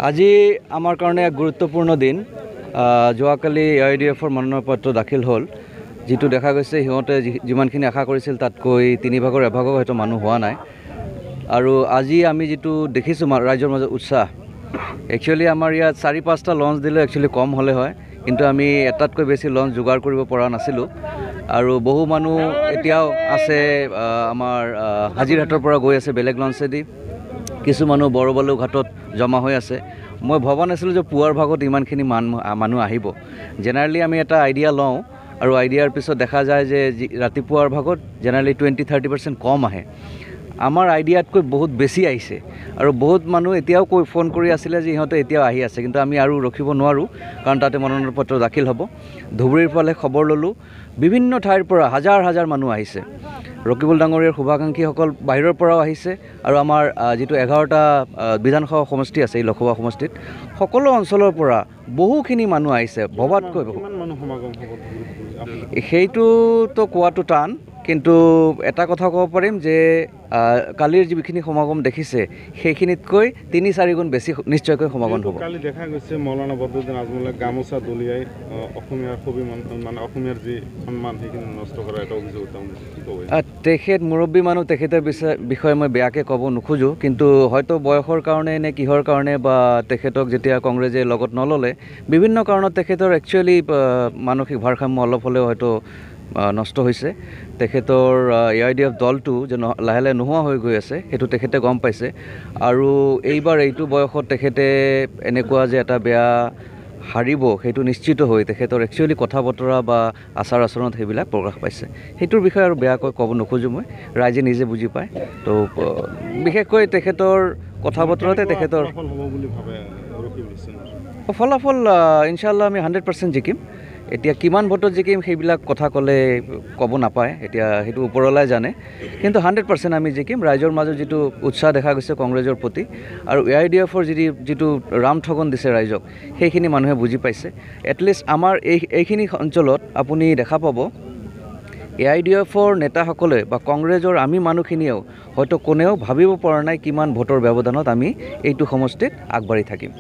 আজি আমাৰ কাৰণে এক গুৰুত্বপূৰ্ণ দিন। যোৱাকালি AIDF-ৰ মনোনয়ন পত্ৰ দাখিল হ'ল, যিটো দেখা গৈছে সিহঁতে যিমানখিনি আশা কৰিছিল তাতকৈ 3 ভাগৰ 1 ভাগো হয়তো মানুহ হোৱা নাই। আৰু আজি আমি যিটো দেখিছোঁ ৰাইজৰ মাজত উৎসাহ, একচুৱেলি আমাৰ ইয়াত 4-5টা লঞ্চ দিলে একচুৱেলি কম হ'লে হয়, কিন্তু আমি এটাতকৈ বেছি লঞ্চ যোগাৰ কৰিব পৰা নাছিলোঁ। আৰু বহু মানুহ এতিয়াও আছে আমাৰ হাজিৰহাটৰ পৰা গৈ আছে বেলেগ লঞ্চেদি, কিছু মানুহ বৰবালু ঘাটত জমা হৈ আছে। মই ভবা নাছিলোঁ যে পুৱাৰ ভাগত ইমানখিনি মানুহ আহিব। জেনেৰেলি আমি এটা আইডিয়া লওঁ আৰু আইডিয়াৰ পিছত দেখা যায় যে ৰাতিপুৱাৰ ভাগত জেনেৰেলি 20-30% কম আহে। আমাৰ আইডিয়াতকৈ বহুত বেছি আহিছে আৰু বহুত মানুহ এতিয়াও ফোন কৰি আছিলে যে ইহঁতে এতিয়াও আহি আছে, কিন্তু আমি আৰু ৰখিব নোৱাৰোঁ কাৰণ তাতে মনোনয়ন পত্ৰ দাখিল হ'ব। ধুবুৰীৰ ফালে খবৰ ল'লোঁ, বিভিন্ন ঠাইৰ পৰা হাজাৰ হাজাৰ মানুহ আহিছে। ৰকিবুল ডাঙৰীয়াৰ শুভাকাংক্ষীসকল বাহিৰৰ পৰাও আহিছে আৰু আমাৰ যিটো 11টা বিধানসভা সমষ্টি আছে এই লোকসভা সমষ্টিত সকলো অঞ্চলৰ পৰা বহুখিনি মানুহ আহিছে, ভবাতকৈ বহু। সেইটোতো কোৱাটো টান, কিন্তু এটা কথা ক'ব পাৰিম যে কালিৰ যিখিনি সমাগম দেখিছে সেইখিনিতকৈ 3-4 গুণ বেছি নিশ্চয়কৈ সমাগম হ'ব। কালি দেখা গৈছে মৌলানা বদৰুদ্দিন আজমলে গামোচা দলিয়াই অসমীয়াৰ মানে অসমীয়াৰ যি সন্মান সেইখিনি নষ্ট কৰা এটা অভিযোগ তেখেত মুৰব্বী মানুহ, তেখেতৰ বিষয়ে মই বেয়াকৈ ক'ব নোখোজোঁ, কিন্তু হয়তো বয়সৰ কাৰণে নে কিহৰ কাৰণে বা তেখেতক যেতিয়া কংগ্ৰেছে লগত নল'লে বিভিন্ন কাৰণত তেখেতৰ একচুৱেলি মানসিক ভাৰসাম্য অলপ হ'লেও হয়তো নষ্ট হৈছে। তেখেতৰ AIDF দলটো যে লাহে লাহে নোহোৱা হৈ গৈ আছে সেইটো তেখেতে গম পাইছে। আৰু এইবাৰ এইটো বয়সত তেখেতে এনেকুৱা যে এটা বেয়া হাৰিব সেইটো নিশ্চিত হৈ তেখেতৰ একচুৱেলি কথা বতৰা বা আচাৰ আচৰণত সেইবিলাক প্ৰকাশ পাইছে। সেইটোৰ বিষয়ে আৰু বেয়াকৈ ক'ব নোখোজোঁ মই, ৰাইজে নিজে বুজি পায়। তো বিশেষকৈ তেখেতৰ কথা বতৰাতে তেখেতৰ ফলাফল ইনশাআল্লাহ আমি 100% জিকিম। এতিয়া কিমান ভোটত জিকিম সেইবিলাক কথা ক'ব নাপায়, এতিয়া সেইটো ওপৰলাই জানে, কিন্তু 100% আমি জিকিম। ৰাইজৰ মাজত যিটো উৎসাহ দেখা গৈছে কংগ্ৰেছৰ প্ৰতি আৰু AIDF-ৰ যিটো ৰামঠগন দিছে ৰাইজক, সেইখিনি মানুহে বুজি পাইছে। এটলিষ্ট আমাৰ এইখিনি অঞ্চলত আপুনি দেখা পাব AIDF-ৰ নেতাসকলে বা কংগ্ৰেছৰ আমি মানুহখিনিয়েও হয়তো কোনেও ভাবিব পৰা নাই কিমান ভোটৰ ব্যৱধানত আমি এইটো সমষ্টিত আগবাঢ়ি থাকিম।